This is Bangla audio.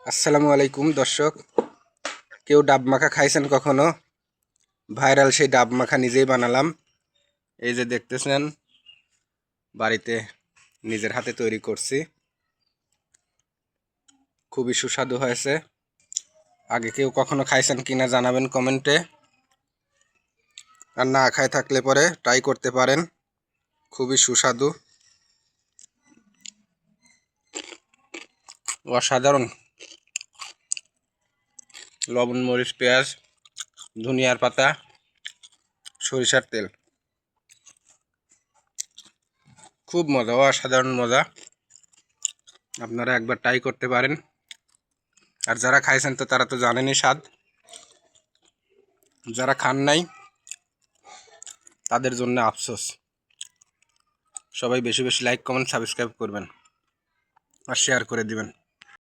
আসসালামু আলাইকুম দর্শক। কেউ ডাব মাখা খাইছেন কখনো? ভাইরাল সেই ডাব মাখা নিজেই বানালাম। এই যে দেখতেছেন, বাড়িতে নিজের হাতে তৈরি করছি। খুবই সুস্বাদু হয়েছে। আগে কেউ কখনো খাইছেন কিনা জানাবেন কমেন্টে। আর না খাই থাকলে পরে ট্রাই করতে পারেন, খুবই সুস্বাদু, অসাধারণ। লবণ, মরিচ, পেঁয়াজ, ধনিয়ার পাতা, সরিষার তেল, খুব মজা, অসাধারণ মজা। আপনারা একবার ট্রাই করতে পারেন। আর যারা খাইছেন তো তারা তো জানেনই স্বাদ। যারা খান নাই তাদের জন্য আফসোস। সবাই বেশি বেশি লাইক, কমেন্ট, সাবস্ক্রাইব করবেন আর শেয়ার করে দিবেন।